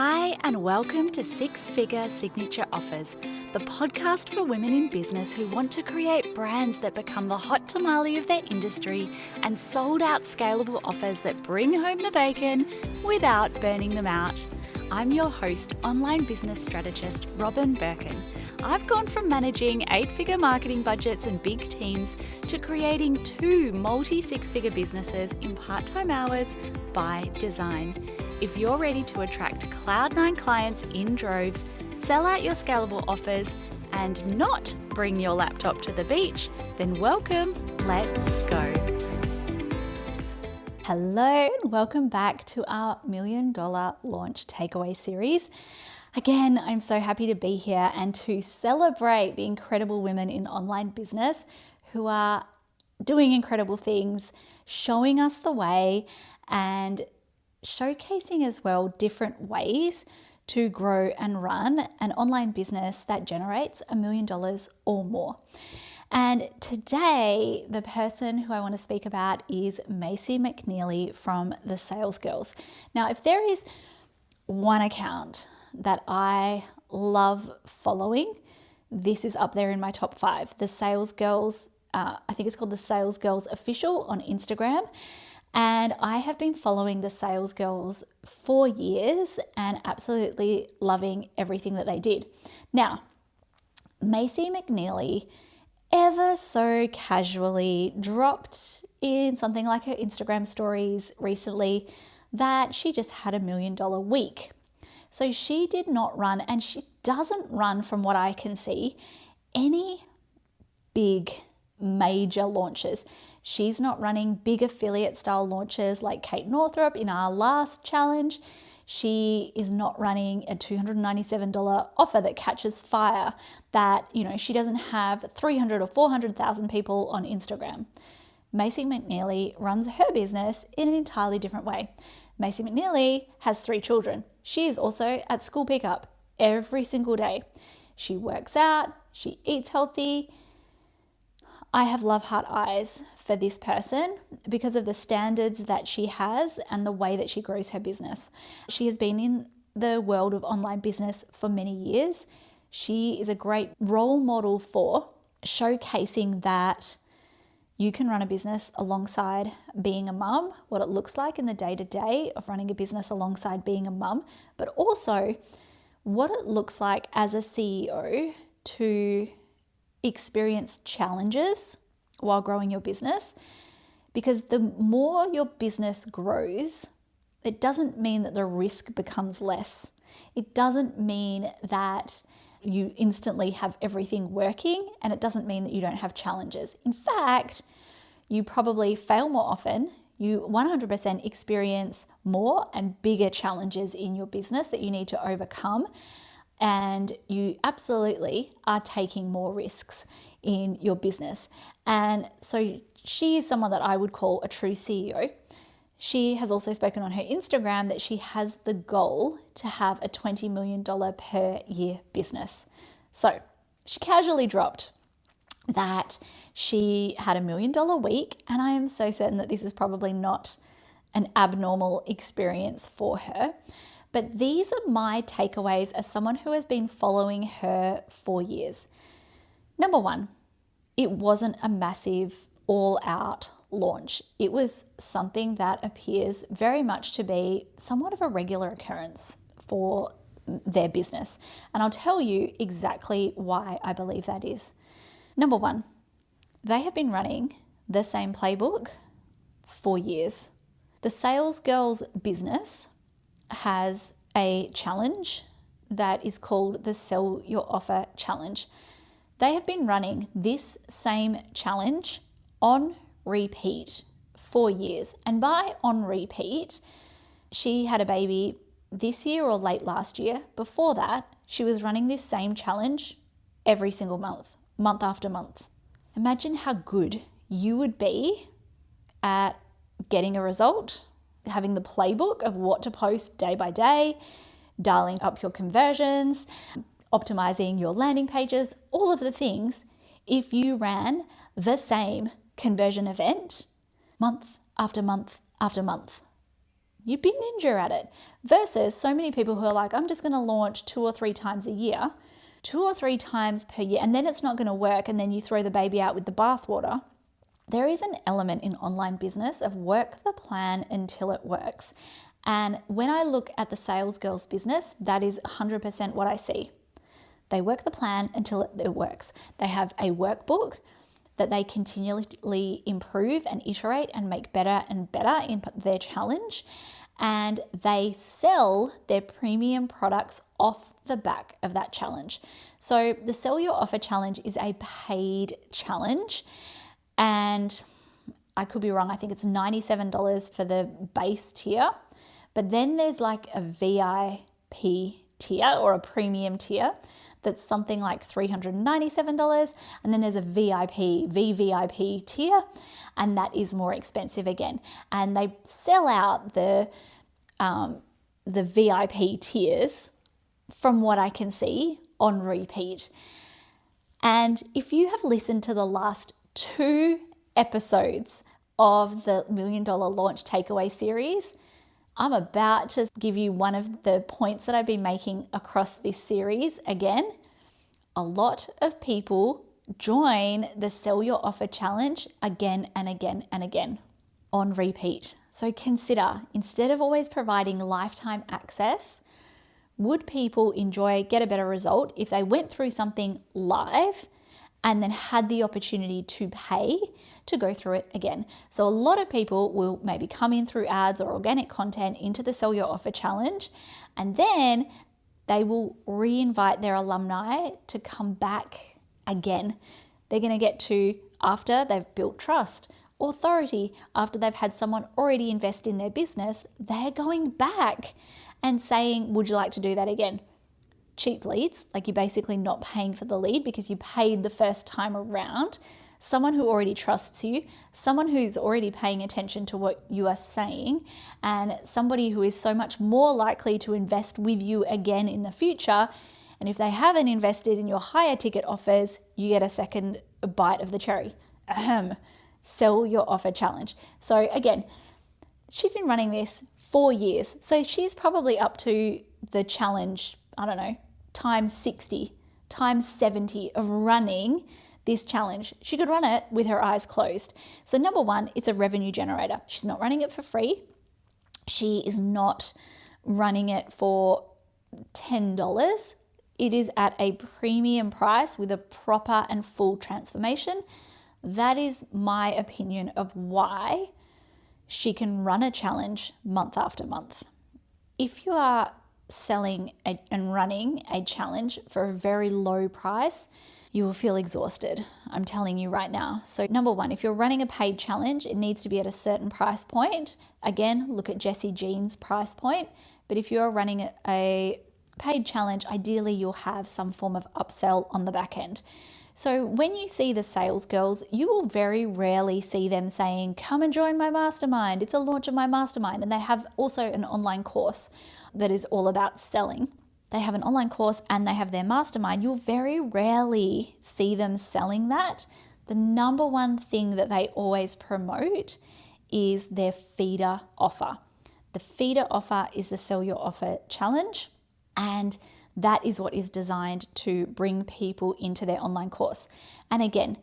Hi, and welcome to Six Figure Signature Offers, the podcast for women in business who want to create brands that become the hot tamale of their industry and sold out scalable offers that bring home the bacon without burning them out. I'm your host, online business strategist Robin Birkin. I've gone from managing 8-figure marketing budgets and big teams to creating 2 multi-six-figure businesses in part-time hours by design. If you're ready to attract Cloud9 clients in droves, sell out your scalable offers, and not bring your laptop to the beach, then welcome, let's go. Hello, and welcome back to our $1 Million Launch Takeaway series. Again, I'm so happy to be here and to celebrate the incredible women in online business who are doing incredible things, showing us the way, and showcasing as well different ways to grow and run an online business that generates $1 million or more. And today, the person who I want to speak about is Macy McNeely from the Salesgirls. Now, if there is one account that I love following, this is up there in my top 5. The Salesgirls, I think it's called the Salesgirls Official on Instagram. And I have been following the Salesgirls for years and absolutely loving everything that they did. Now, Macy McNeely ever so casually dropped in something like her Instagram stories recently that she just had $1 million week. So she did not run, and she doesn't run, from what I can see, any big major launches. She's not running big affiliate style launches like Kate Northrup in our last challenge. She is not running a $297 offer that catches fire that, she doesn't have 300 or 400,000 people on Instagram. Macy McNeely runs her business in an entirely different way. Macy McNeely has 3 children. She is also at school pickup every single day. She works out, she eats healthy. I have love heart eyes for this person because of the standards that she has and the way that she grows her business. She has been in the world of online business for many years. She is a great role model for showcasing that you can run a business alongside being a mum, what it looks like in the day-to-day of running a business alongside being a mum, but also what it looks like as a CEO to experience challenges while growing your business, because the more your business grows, it doesn't mean that the risk becomes less. It doesn't mean that you instantly have everything working, and it doesn't mean that you don't have challenges. In fact, you probably fail more often. You 100% experience more and bigger challenges in your business that you need to overcome. And you absolutely are taking more risks in your business. And so she is someone that I would call a true CEO. She has also spoken on her Instagram that she has the goal to have a $20 million per year business. So she casually dropped that she had $1 million week, and I am so certain that this is probably not an abnormal experience for her. But these are my takeaways as someone who has been following her for years. Number 1, it wasn't a massive all-out launch. It was something that appears very much to be somewhat of a regular occurrence for their business. And I'll tell you exactly why I believe that is. Number 1, they have been running the same playbook for years. The Salesgirls business has a challenge that is called the Sell Your Offer Challenge. They have been running this same challenge on repeat for years. And by on repeat, she had a baby this year or late last year. Before that, she was running this same challenge every single month, month after month. Imagine how good you would be at getting a result, having the playbook of what to post day by day, dialing up your conversions, optimizing your landing pages, all of the things, if you ran the same conversion event month after month after month. You'd be ninja at it. Versus so many people who are like, I'm just going to launch 2 or 3 times a year, 2 or 3 times per year, and then it's not going to work, and then you throw the baby out with the bathwater. There is an element in online business of work the plan until it works. And when I look at the Salesgirls business, that is 100% what I see. They work the plan until it works. They have a workbook that they continually improve and iterate and make better and better in their challenge. And they sell their premium products off the back of that challenge. So the Sell Your Offer Challenge is a paid challenge. And I could be wrong, I think it's $97 for the base tier. But then there's like a VIP tier or a premium tier that's something like $397. And then there's a VVIP tier, and that is more expensive again. And they sell out the VIP tiers, from what I can see, on repeat. And if you have listened to the last 2 episodes of the $1 Million Launch Takeaway series, I'm about to give you one of the points that I've been making across this series again. A lot of people join the Sell Your Offer Challenge again and again and again on repeat. So consider, instead of always providing lifetime access, would people get a better result if they went through something live and then had the opportunity to pay to go through it again? So a lot of people will maybe come in through ads or organic content into the Sell Your Offer Challenge, and then they will re-invite their alumni to come back again. They're going to get to, after they've built trust, authority, after they've had someone already invest in their business, they're going back and saying, would you like to do that again? Cheap leads, like you're basically not paying for the lead because you paid the first time around. Someone who already trusts you, someone who's already paying attention to what you are saying, and somebody who is so much more likely to invest with you again in the future. And if they haven't invested in your higher ticket offers, you get a second bite of the cherry. Sell Your Offer Challenge. So again, she's been running this 4 years. So she's probably up to the challenge, I don't know, times 60, times 70 of running this challenge. She could run it with her eyes closed. So number one, it's a revenue generator. She's not running it for free. She is not running it for $10. It is at a premium price with a proper and full transformation. That is my opinion of why she can run a challenge month after month. If you are selling and running a challenge for a very low price, you will feel exhausted. I'm telling you right now. So number one, if you're running a paid challenge, it needs to be at a certain price point. Again, look at Jessie Jean's price point. But if you're running a paid challenge, ideally you'll have some form of upsell on the back end. So when you see the Salesgirls, you will very rarely see them saying, come and join my mastermind. It's a launch of my mastermind. And they have also an online course that is all about selling. They have an online course and they have their mastermind. You'll very rarely see them selling that. The number one thing that they always promote is their feeder offer. The feeder offer is the Sell Your Offer Challenge, and that is what is designed to bring people into their online course. And again,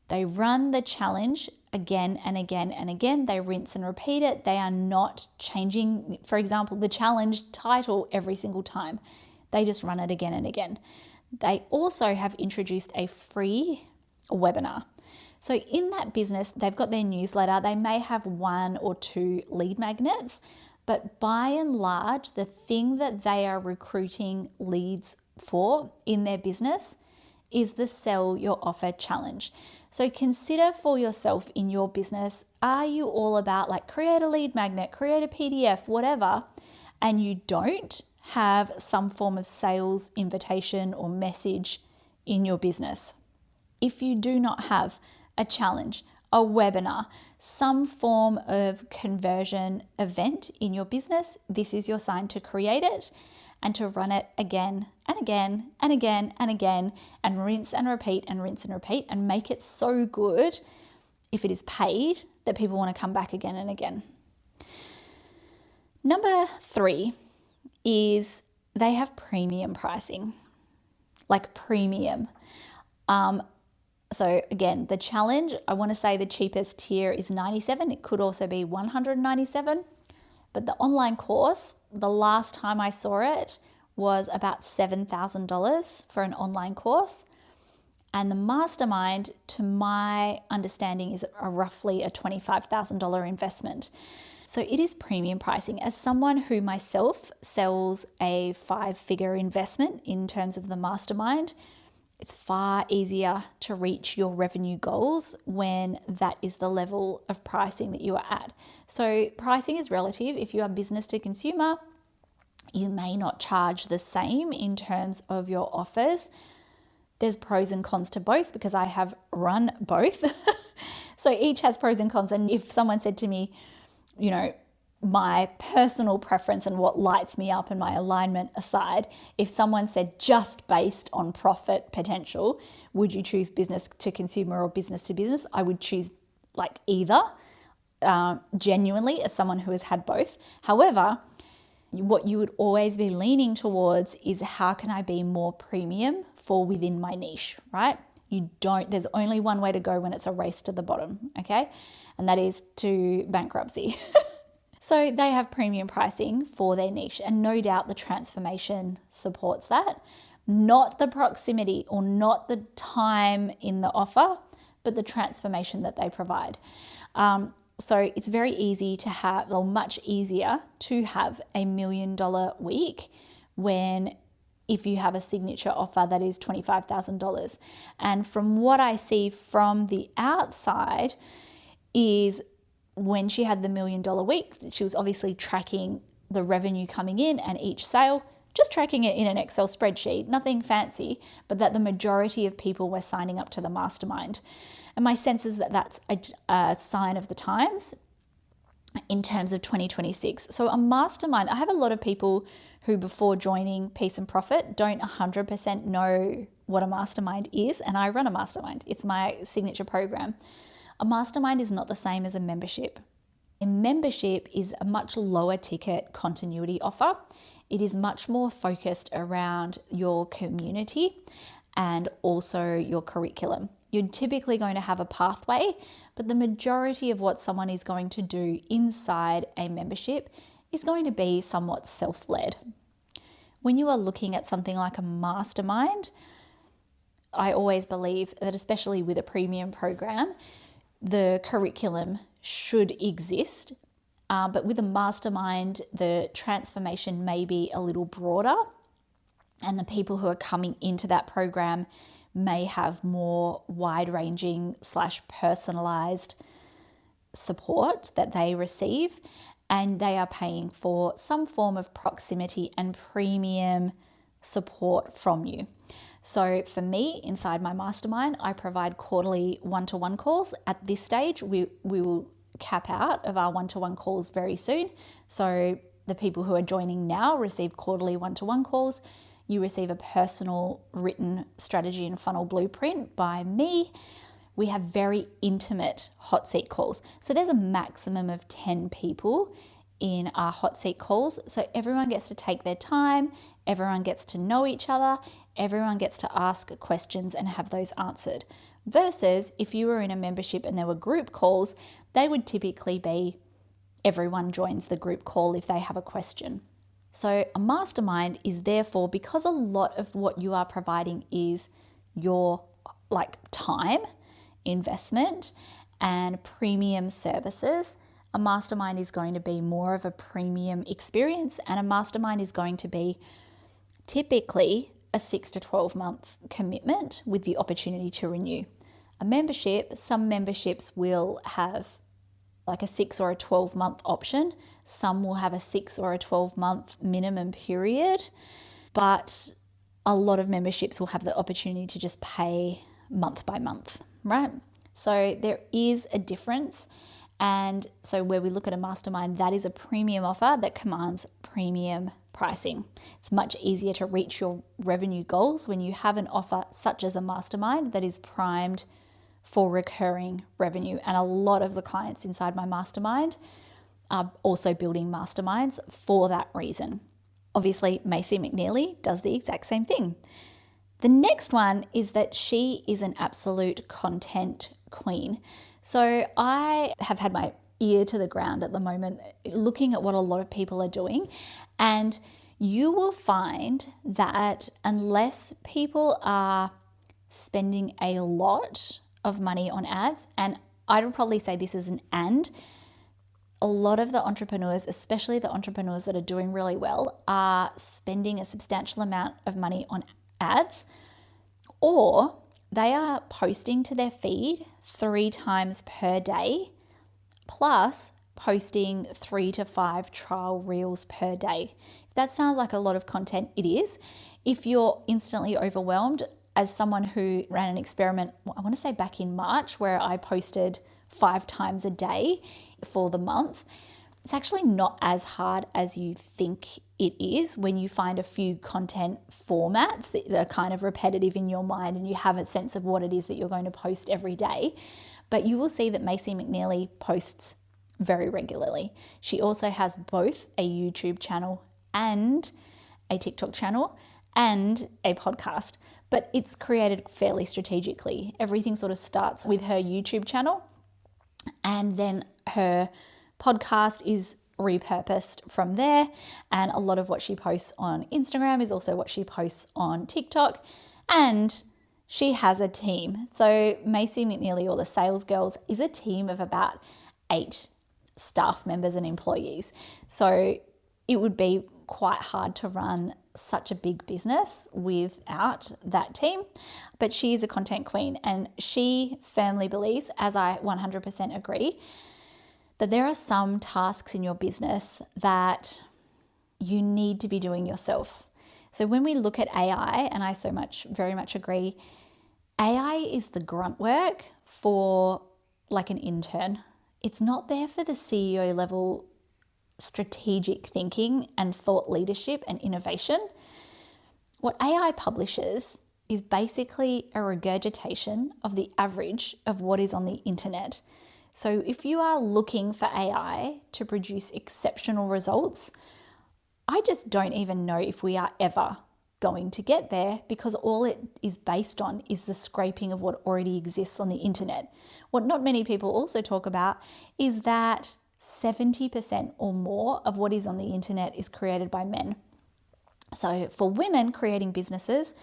they run the challenge again and again and again. They rinse and repeat it. They are not changing, for example, the challenge title every single time. They just run it again and again. They also have introduced a free webinar. So in that business, they've got their newsletter. They may have 1 or 2 lead magnets, but by and large, the thing that they are recruiting leads for in their business is the Sell Your Offer Challenge. So consider for yourself in your business, are you all about like create a lead magnet, create a PDF, whatever, and you don't have some form of sales invitation or message in your business? If you do not have a challenge, a webinar, some form of conversion event in your business, this is your sign to create it and to run it again and again and again and again, and rinse and repeat and rinse and repeat, and make it so good if it is paid that people want to come back again and again. Number 3 is they have premium pricing, like premium. So again, the challenge, I want to say the cheapest tier is $97. It could also be $197. But the online course, the last time I saw it was about $7,000 for an online course. And the mastermind, to my understanding, is roughly a $25,000 investment. So it is premium pricing. As someone who myself sells a 5-figure investment in terms of the mastermind, it's far easier to reach your revenue goals when that is the level of pricing that you are at. So pricing is relative. If you are business to consumer, you may not charge the same in terms of your offers. There's pros and cons to both because I have run both. So each has pros and cons. And if someone said to me, you know, my personal preference and what lights me up and my alignment aside, if someone said just based on profit potential, would you choose business to consumer or business to business? I would choose like either, genuinely, as someone who has had both. However, what you would always be leaning towards is how can I be more premium for within my niche, right? There's only one way to go when it's a race to the bottom, okay? And that is to bankruptcy. So they have premium pricing for their niche, and no doubt the transformation supports that. Not the proximity or not the time in the offer, but the transformation that they provide. So it's very easy to have, or much easier to have $1 million week if you have a signature offer that is $25,000. And from what I see from the outside is when she had the $1 million week, she was obviously tracking the revenue coming in and each sale, just tracking it in an Excel spreadsheet, nothing fancy, but that the majority of people were signing up to the mastermind. And my sense is that that's a sign of the times in terms of 2026. So a mastermind, I have a lot of people who before joining Peace and Profit don't 100% know what a mastermind is, and I run a mastermind. It's my signature program. A mastermind is not the same as a membership. A membership is a much lower ticket continuity offer. It is much more focused around your community and also your curriculum. You're typically going to have a pathway, but the majority of what someone is going to do inside a membership is going to be somewhat self-led. When you are looking at something like a mastermind, I always believe that, especially with a premium program, the curriculum should exist, but with a mastermind, the transformation may be a little broader, and the people who are coming into that program may have more wide-ranging / personalized support that they receive, and they are paying for some form of proximity and premium support from you. So for me, inside my mastermind, I provide quarterly one-to-one calls. At this stage, we will cap out of our one-to-one calls very soon. So the people who are joining now receive quarterly one-to-one calls. You receive a personal written strategy and funnel blueprint by me. We have very intimate hot seat calls. So there's a maximum of 10 people in our hot seat calls. So everyone gets to take their time, everyone gets to know each other, everyone gets to ask questions and have those answered. Versus if you were in a membership and there were group calls, they would typically be everyone joins the group call if they have a question. So a mastermind is therefore, because a lot of what you are providing is your time investment and premium services, a mastermind is going to be more of a premium experience, and a mastermind is going to be typically a 6 to 12 month commitment with the opportunity to renew. A membership, some memberships will have like a 6 or a 12 month option. Some will have a 6 or a 12 month minimum period, but a lot of memberships will have the opportunity to just pay month by month, right? So there is a difference. And so where we look at a mastermind, that is a premium offer that commands premium pricing. It's much easier to reach your revenue goals when you have an offer such as a mastermind that is primed for recurring revenue. And a lot of the clients inside my mastermind are also building masterminds for that reason. Obviously, Macy McNeely does the exact same thing. The next one is that she is an absolute content queen. So I have had my ear to the ground at the moment looking at what a lot of people are doing, and you will find that unless people are spending a lot of money on ads, and I would probably say this is a lot of the entrepreneurs, especially the entrepreneurs that are doing really well, are spending a substantial amount of money on ads, or they are posting to their feed 3 times per day, plus posting 3 to 5 trial reels per day. If that sounds like a lot of content, it is. If you're instantly overwhelmed, as someone who ran an experiment, I want to say back in March, where I posted 5 times a day for the month, it's actually not as hard as you think it is when you find a few content formats that are kind of repetitive in your mind and you have a sense of what it is that you're going to post every day. But you will see that Macy McNeely posts very regularly. She also has both a YouTube channel and a TikTok channel and a podcast, but it's created fairly strategically. Everything sort of starts with her YouTube channel, and then her podcast is repurposed from there, and a lot of what she posts on Instagram is also what she posts on TikTok, and she has a team. So Macy McNeely, or the Salesgirls, is a team of about 8 staff members and employees. So it would be quite hard to run such a big business without that team. But she is a content queen, and she firmly believes, as I 100% agree, that there are some tasks in your business that you need to be doing yourself. So when we look at AI, and I very much agree, AI is the grunt work for like an intern. It's not there for the CEO level strategic thinking and thought leadership and innovation. What AI publishes is basically a regurgitation of the average of what is on the internet. So if you are looking for AI to produce exceptional results, I just don't even know if we are ever going to get there, because all it is based on is the scraping of what already exists on the internet. What not many people also talk about is that 70% or more of what is on the internet is created by men. So for women creating businesses,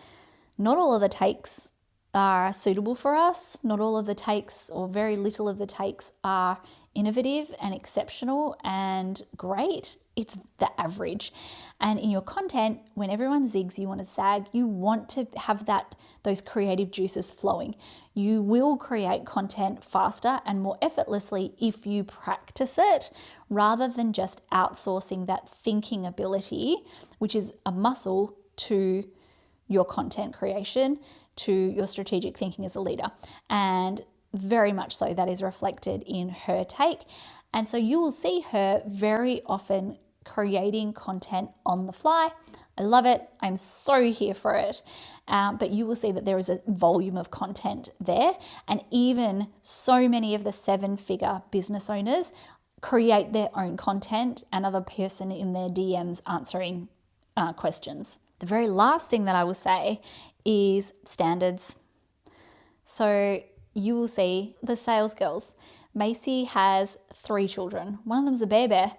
not all of the takes are suitable for us. Not all of the takes, or very little of the takes, are innovative and exceptional and great. It's the average. And in your content, when everyone zigs, you want to zag. You want to have those creative juices flowing. You will create content faster and more effortlessly if you practice it, rather than just outsourcing that thinking ability, which is a muscle, to your content creation, to your strategic thinking as a leader. And very much so that is reflected in her take. And so you will see her very often creating content on the fly. I love it. I'm so here for it. But you will see that there is a volume of content there. And even so many of the 7-figure business owners create their own content, another person in their DMs answering questions. The very last thing that I will say is standards. So you will see the Salesgirls. Macy has 3 children. One of them's a bear,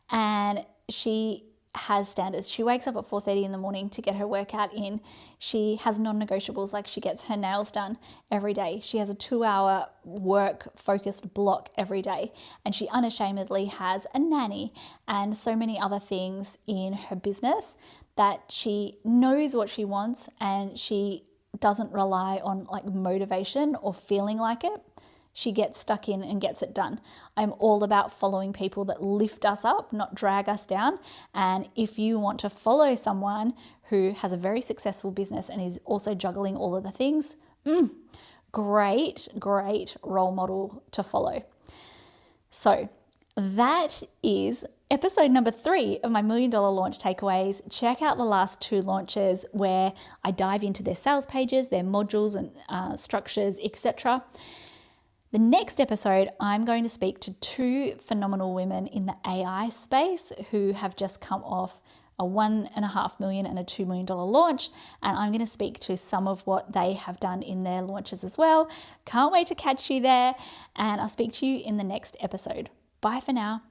and she has standards. She wakes up at 4:30 in the morning to get her workout in. She has non-negotiables, like she gets her nails done every day. She has a 2-hour work-focused block every day, and she unashamedly has a nanny and so many other things in her business that she knows what she wants, and she doesn't rely on like motivation or feeling like it. She gets stuck in and gets it done. I'm all about following people that lift us up, not drag us down. And if you want to follow someone who has a very successful business and is also juggling all of the things, great role model to follow. So that is episode number 3 of my $1 Million Launch Takeaways. Check out the last 2 launches where I dive into their sales pages, their modules and structures, etc. The next episode, I'm going to speak to two phenomenal women in the AI space who have just come off a $1.5 million and a $2 million launch. And I'm going to speak to some of what they have done in their launches as well. Can't wait to catch you there. And I'll speak to you in the next episode. Bye for now.